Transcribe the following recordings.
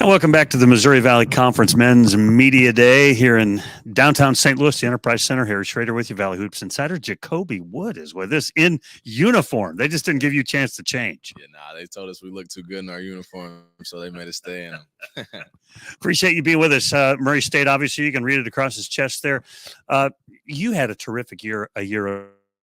And welcome back to the Missouri Valley Conference Men's Media Day here in downtown St. Louis, the Enterprise Center. Harry Schrader with you, Valley Hoops Insider. Jacobi Wood is with us in uniform. They just didn't give you a chance to change. Yeah, they told us we looked too good in our uniform, so they made us stay in them. Appreciate you being with us. Murray State, obviously, you can read it across his chest there. You had a terrific year a year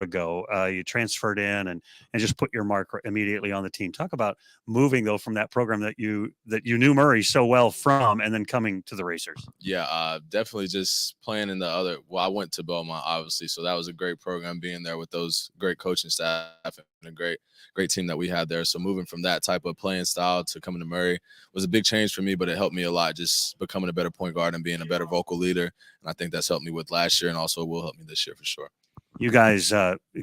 ago. You transferred in and just put your mark immediately on the team. Talk about moving though from that program that you knew Murray so well from, and then coming to the Racers. Yeah, definitely just playing in the other. Well, I went to Belmont, obviously, so that was a great program. Being there with those great coaching staff and a great team that we had there. So moving from that type of playing style to coming to Murray was a big change for me, but it helped me a lot. Just becoming a better point guard and being a better vocal leader, and I think that's helped me with last year, and also will help me this year for sure. You guys,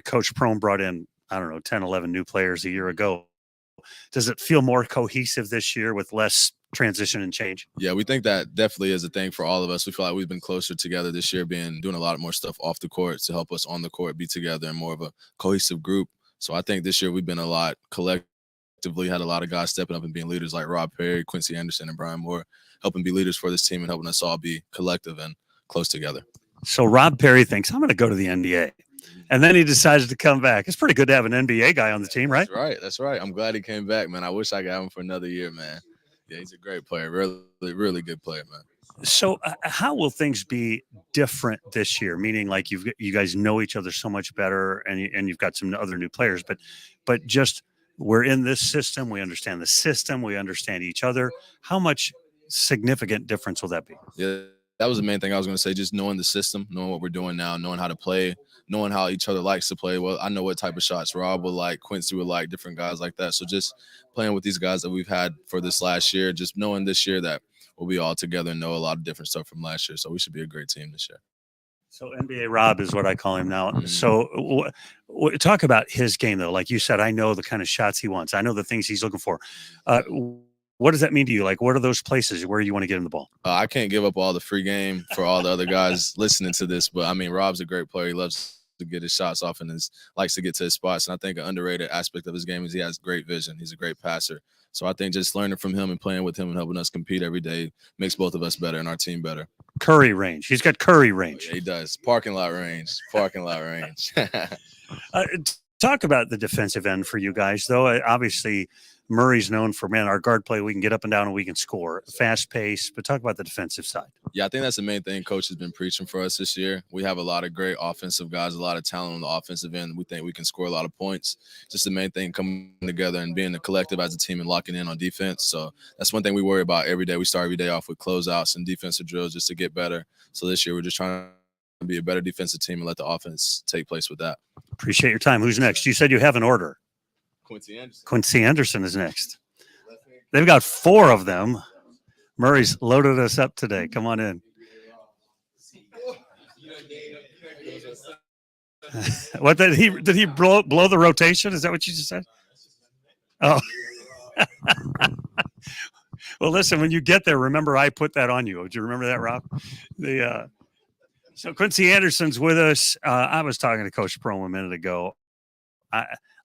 Coach Prone brought in, 10, 11 new players a year ago. Does it feel more cohesive this year with less transition and change? Yeah, we think that definitely is a thing for all of us. We feel like we've been closer together this year, doing a lot more stuff off the court to help us on the court be together and more of a cohesive group. So I think this year we've been a lot collectively, had a lot of guys stepping up and being leaders like Rob Perry, Quincy Anderson, and Brian Moore, helping be leaders for this team and helping us all be collective and close together. So Rob Perry thinks, I'm going to go to the NBA. And then he decided to come back. It's pretty good to have an NBA guy on the team, right? That's right. I'm glad he came back, man. I wish I got him for another year, man. Yeah, he's a great player. Really, really good player, man. So how will things be different this year? Meaning like you guys know each other so much better and you've got some other new players, but just we're in this system. We understand the system. We understand each other. How much significant difference will that be? Yeah, that was the main thing I was going to say, just knowing the system, knowing what we're doing now, knowing how to play, knowing how each other likes to play. Well, I know what type of shots Rob would like, Quincy would like, different guys like that. So just playing with these guys that we've had for this last year, just knowing this year that we'll be all together and know a lot of different stuff from last year. So we should be a great team this year. So NBA Rob is what I call him now. So talk about his game, though. Like you said, I know the kind of shots he wants. I know the things he's looking for. What does that mean to you? Like, what are those places where you want to get him the ball? I can't give up all the free game for all the other guys listening to this, but, I mean, Rob's a great player. He loves to get his shots off and likes to get to his spots. And I think an underrated aspect of his game is he has great vision. He's a great passer. So I think just learning from him and playing with him and helping us compete every day makes both of us better and our team better. Curry range. He's got Curry range. Oh, yeah, he does. Parking lot range. Talk about the defensive end for you guys, though. Obviously, Murray's known for, our guard play, we can get up and down and we can score. Fast pace, but talk about the defensive side. Yeah, I think that's the main thing Coach has been preaching for us this year. We have a lot of great offensive guys, a lot of talent on the offensive end. We think we can score a lot of points. Just the main thing, coming together and being a collective as a team and locking in on defense. So that's one thing we worry about every day. We start every day off with closeouts and defensive drills just to get better. So this year we're just trying to be a better defensive team and let the offense take place with that. Appreciate your time. Who's next? You said you have an order. Quincy Anderson. Quincy Anderson is next. They've got 4 of them. Murray's loaded us up today. Come on in. What did he blow the rotation? Is that what you just said? Oh. Well, listen, when you get there, remember I put that on you. Do you remember that, Rob? So Quincy Anderson's with us. I was talking to Coach Prome a minute ago.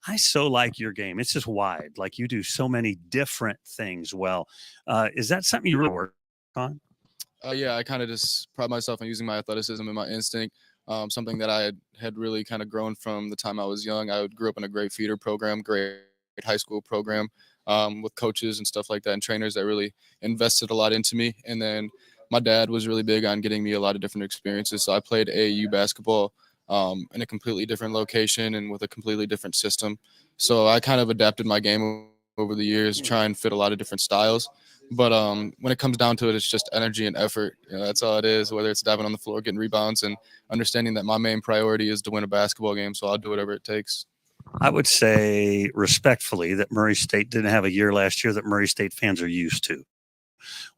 I so like your game. It's just wide. Like you do so many different things well. Is that something you really work on? Yeah, I kind of just pride myself on using my athleticism and my instinct. Something that I had really kind of grown from the time I was young. I grew up in a great feeder program, great high school program with coaches and stuff like that and trainers that really invested a lot into me. And then my dad was really big on getting me a lot of different experiences. So I played AAU basketball in a completely different location and with a completely different system. So I kind of adapted my game over the years, try and fit a lot of different styles. But when it comes down to it, it's just energy and effort. That's all it is, whether it's diving on the floor, getting rebounds, and understanding that my main priority is to win a basketball game. So I'll do whatever it takes. I would say respectfully that Murray State didn't have a year last year that Murray State fans are used to.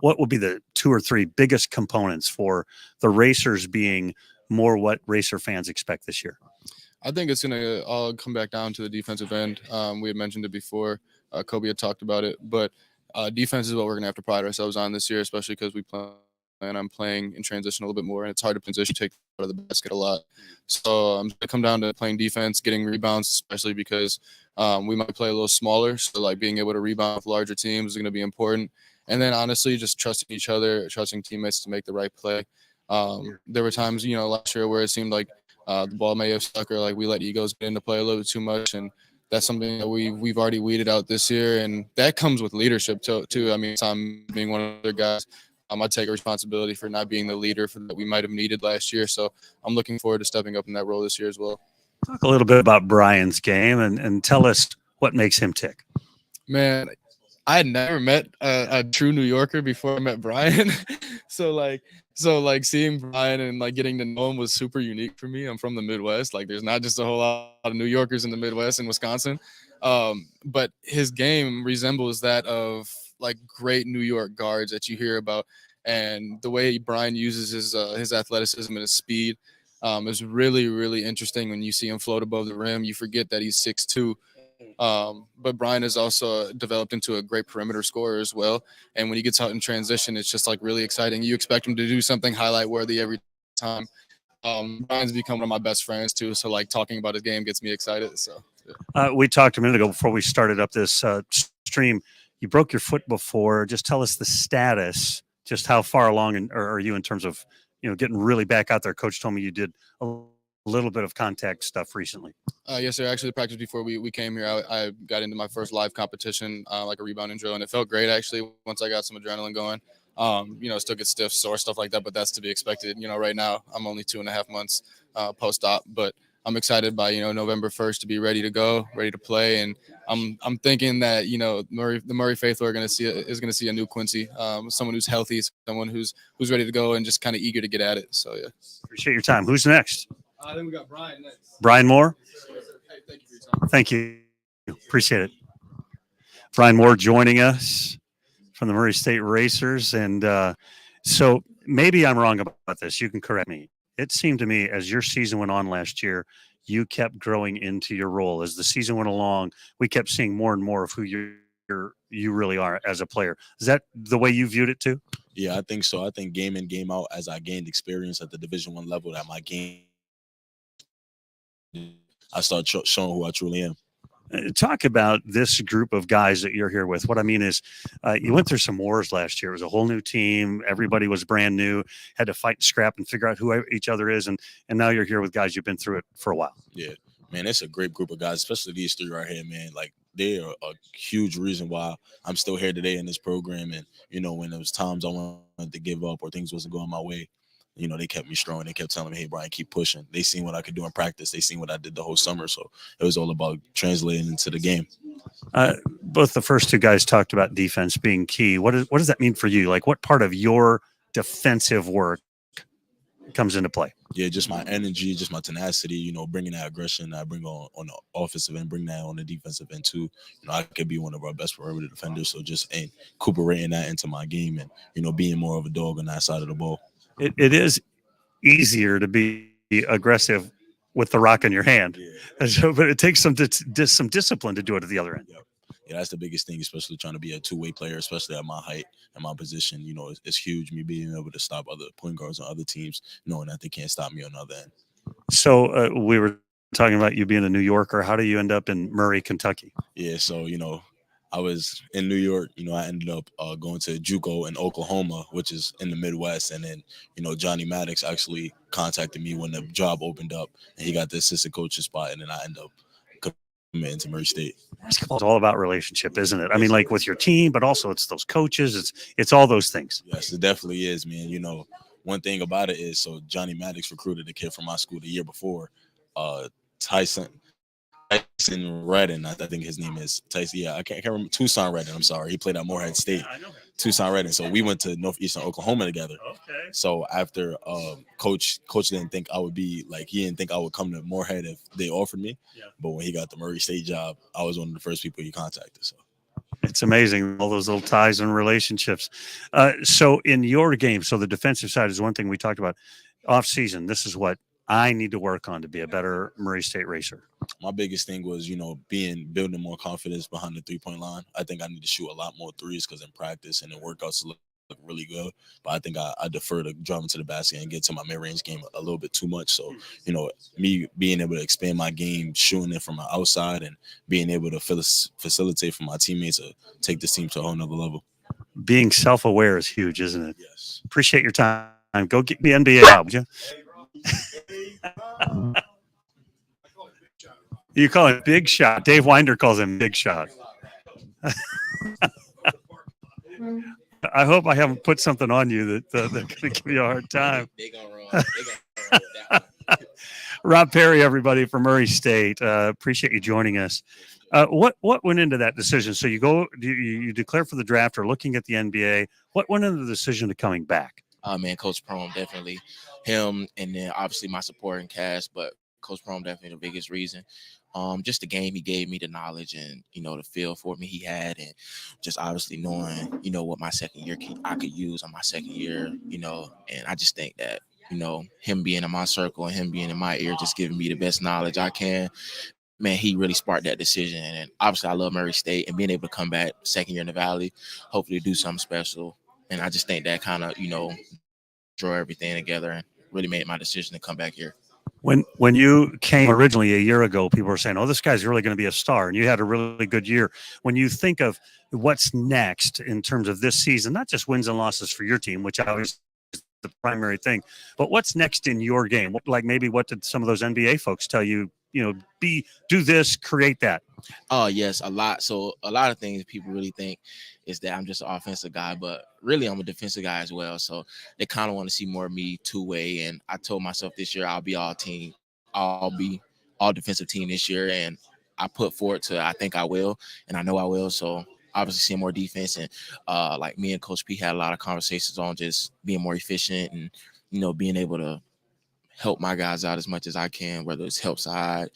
What will be the 2 or 3 biggest components for the Racers being more what Racer fans expect this year? I think it's going to all come back down to the defensive end. We had mentioned it before. Kobe had talked about it. But defense is what we're going to have to pride ourselves on this year, especially because we plan on playing in transition a little bit more. And it's hard to position, take out of the basket a lot. So I'm going to come down to playing defense, getting rebounds, especially because we might play a little smaller. So, like, being able to rebound with larger teams is going to be important. And then honestly, just trusting each other, trusting teammates to make the right play. There were times, last year where it seemed like the ball may have stuck or like we let egos get into play a little bit too much. And that's something that we've already weeded out this year. And that comes with leadership too. I mean, Tom being one of the guys, I take responsibility for not being the leader that we might have needed last year. So I'm looking forward to stepping up in that role this year as well. Talk a little bit about Brian's game and tell us what makes him tick. Man, I had never met a true New Yorker before I met Brian. so seeing Brian and like getting to know him was super unique for me. I'm from the Midwest. Like there's not just a whole lot of New Yorkers in the Midwest in Wisconsin. But his game resembles that of like great New York guards that you hear about. And the way Brian uses his athleticism and his speed is really, really interesting. When you see him float above the rim, you forget that he's 6'2". But Brian is also developed into a great perimeter scorer as well. And when he gets out in transition, it's just like really exciting. You expect him to do something highlight worthy every time. Brian's become one of my best friends too. So like talking about his game gets me excited. So we talked a minute ago before we started up this stream. You broke your foot before. Just tell us the status, just how far along are you in terms of, getting really back out there. Coach told me you did a little bit of contact stuff recently. Yes, sir. Actually, the practice before we came here, I got into my first live competition, like a rebounding drill, and it felt great actually once I got some adrenaline going. Still get stiff, sore, stuff like that, but that's to be expected. Right now I'm only 2.5 months post-op, but I'm excited by November 1st to be ready to go, ready to play, and I'm thinking that the Murray faithful is gonna see a new Quincy, someone who's healthy, someone who's ready to go and just kind of eager to get at it. So yeah. Appreciate your time. Who's next? Then we got Brian next. Brian Moore. Hey, thank you for your time. Thank you. Appreciate it. Brian Moore joining us from the Murray State Racers. And so maybe I'm wrong about this. You can correct me. It seemed to me as your season went on last year, you kept growing into your role. As the season went along, we kept seeing more and more of who you really are as a player. Is that the way you viewed it too? Yeah, I think so. I think game in, game out, as I gained experience at the Division I level, that my game, I start showing who I truly am. Talk about this group of guys that you're here with. What I mean is you went through some wars last year. It was a whole new team. Everybody was brand new, had to fight and scrap and figure out who each other is. And now you're here with guys you've been through it for a while. Yeah, man, it's a great group of guys, especially these three right here, man. Like, they are a huge reason why I'm still here today in this program. And, when there was times I wanted to give up or things wasn't going my way, they kept me strong. They kept telling me, hey, Brian, keep pushing. They seen what I could do in practice. They seen what I did the whole summer. So it was all about translating into the game. Both the first two guys talked about defense being key. What does that mean for you? Like, what part of your defensive work comes into play? Yeah, just my energy, just my tenacity, bringing that aggression I bring on the offensive end, bring that on the defensive end too. I could be one of our best perimeter defenders. So just incorporating that into my game and, being more of a dog on that side of the ball. It is easier to be aggressive with the rock in your hand. Yeah. So, but it takes some discipline to do it at the other end. Yep. Yeah, that's the biggest thing, especially trying to be a two-way player, especially at my height and my position. It's huge, me being able to stop other point guards on other teams, knowing that they can't stop me on the other end. So we were talking about you being a New Yorker. How do you end up in Murray, Kentucky? Yeah, so, I was in New York, I ended up going to JUCO in Oklahoma, which is in the Midwest. And then, Johnny Maddox actually contacted me when the job opened up and he got the assistant coaching spot. And then I ended up committing to Murray State. Basketball is all about relationship, isn't it? I mean, like with your team, but also it's those coaches. It's all those things. Yes, it definitely is, man. One thing about it is, so Johnny Maddox recruited a kid from my school the year before, Tyson Redden, I think his name is Tyson. Yeah, I can't remember. Tucson Redden. I'm sorry. He played at Morehead State. Yeah, I know. Tucson Redden. So we went to Northeastern Oklahoma together. Okay. So after coach didn't think I would be like, he didn't think I would come to Morehead if they offered me. Yeah. But when he got the Murray State job, I was one of the first people he contacted. So it's amazing, all those little ties and relationships. So in your game, so the defensive side is one thing we talked about. Off season, this is what I need to work on to be a better Murray State racer. My biggest thing was, building more confidence behind the 3-point line. I think I need to shoot a lot more threes because in practice and in workouts look really good. But I think I defer to driving to the basket and get to my mid-range game a little bit too much. So, me being able to expand my game, shooting it from the outside and being able to facilitate for my teammates to take this team to a whole nother level. being self-aware is huge, isn't it? Yes. Appreciate your time. Go get me NBA Rob, would you? You call him Big Shot. Dave Winder calls him Big Shot. I hope I haven't put something on you that's going to give you a hard time. They gonna run with that one. Rob Perry, everybody from Murray State. Appreciate you joining us. What went into that decision? So you declare for the draft or looking at the NBA. What went into the decision of coming back? Man, Coach Prom, definitely him, and then obviously my supporting cast, but Coach Prom definitely the biggest reason. Just the game he gave me, the knowledge and the feel for me he had, and just obviously knowing what my second year I could use on my second year, and I just think that him being in my circle and him being in my ear, just giving me the best knowledge I can. Man, he really sparked that decision, and obviously I love Murray State and being able to come back second year in the Valley, hopefully do something special. And I just think that kind of draw everything together and really made my decision to come back here. When you came originally a year ago, people were saying, "Oh, this guy's really going to be a star," and you had a really good year. When you think of what's next in terms of this season, not just wins and losses for your team, which obviously is the primary thing, but what's next in your game? Like maybe what did some of those NBA folks tell you? Do this, create that. Oh, yes, a lot. So a lot of things people really think is that I'm just an offensive guy, but really I'm a defensive guy as well. So they kind of want to see more of me two-way. And I told myself this year I'll be all team. I'll be all defensive team this year. And I put forward to I think I will, and I know I will. So obviously seeing more defense, and like me and Coach P had a lot of conversations on just being more efficient and being able to help my guys out as much as I can, whether it's help side,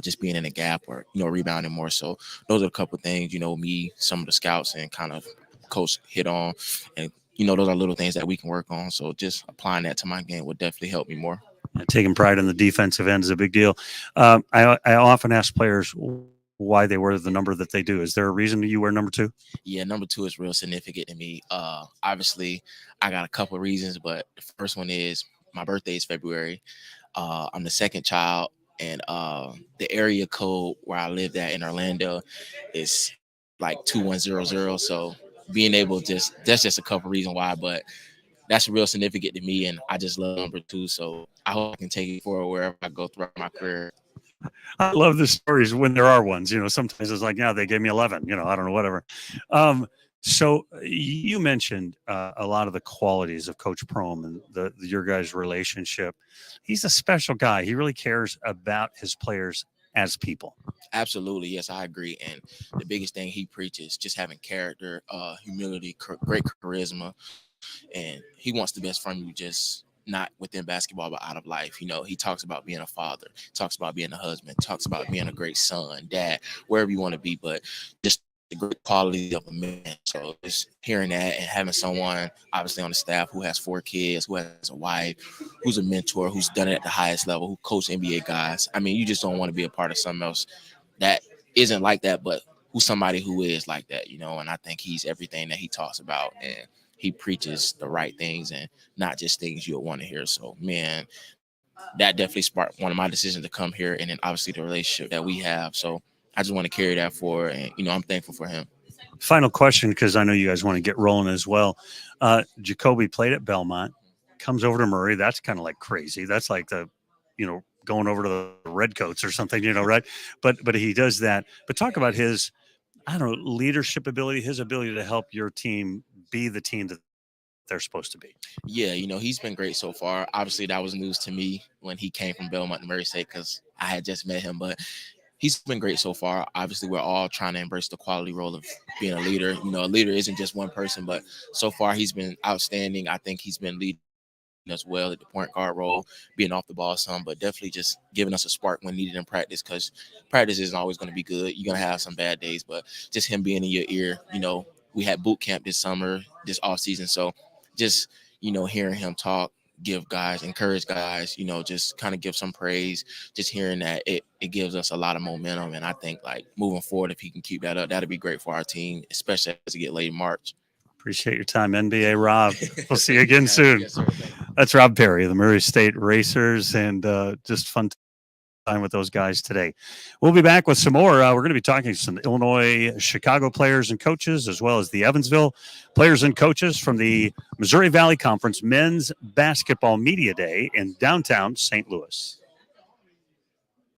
just being in a gap or, rebounding more. So those are a couple of things, me, some of the scouts and kind of coach hit on. And, those are little things that we can work on. So just applying that to my game would definitely help me more. Taking pride in the defensive end is a big deal. I often ask players why they wear the number that they do. Is there a reason you wear number 2? Yeah, number 2 is real significant to me. Obviously, I got a couple of reasons, but the first one is my birthday is February. I'm the second child, and the area code where I lived at in Orlando is like 2100. So being able that's just a couple of reasons why, but that's real significant to me, and I just love number 2. So I hope I can take it forward wherever I go throughout my career. I love the stories when there are ones. Sometimes it's like, yeah, they gave me 11. I don't know, whatever. So you mentioned a lot of the qualities of Coach Prohm and your guys' relationship. He's a special guy. He really cares about his players as people. Absolutely. Yes, I agree. And the biggest thing he preaches, just having character, humility, great charisma. And he wants the best from you, just not within basketball, but out of life. He talks about being a father, talks about being a husband, talks about being a great son, dad, wherever you want to be, but just the great quality of a man. So just hearing that and having someone obviously on the staff who has 4 kids, who has a wife, who's a mentor, who's done it at the highest level, who coached NBA guys. I mean, you just don't want to be a part of something else that isn't like that, but who's somebody who is like that, and I think he's everything that he talks about, and he preaches the right things and not just things you'll want to hear. So, man, that definitely sparked one of my decisions to come here, and then obviously the relationship that we have. So I just want to carry that forward, and, I'm thankful for him. Final question, because I know you guys want to get rolling as well. Jacobi played at Belmont, comes over to Murray. That's kind of like crazy. That's like going over to the Redcoats or something, right? But he does that. But talk about his, leadership ability, his ability to help your team be the team that they're supposed to be. Yeah, he's been great so far. Obviously, that was news to me when he came from Belmont to Murray State because I had just met him, but he's been great so far. Obviously, we're all trying to embrace the quality role of being a leader. A leader isn't just one person, but so far he's been outstanding. I think he's been leading as well at the point guard role, being off the ball some, but definitely just giving us a spark when needed in practice, because practice isn't always going to be good. You're going to have some bad days, but just him being in your ear, we had boot camp this summer, this off season. So just, hearing him talk, encourage guys, just kind of give some praise, just hearing that it gives us a lot of momentum. And I think like moving forward, if he can keep that up, that'd be great for our team, especially as we get late in March. Appreciate your time, NBA Rob. We'll see you again soon. Yes, sir. That's Rob Perry, the Murray State Racers, and just fun time with those guys today. We'll be back with some more. We're going to be talking to some Illinois, Chicago players and coaches, as well as the Evansville players and coaches from the Missouri Valley Conference Men's Basketball Media Day in downtown St. Louis.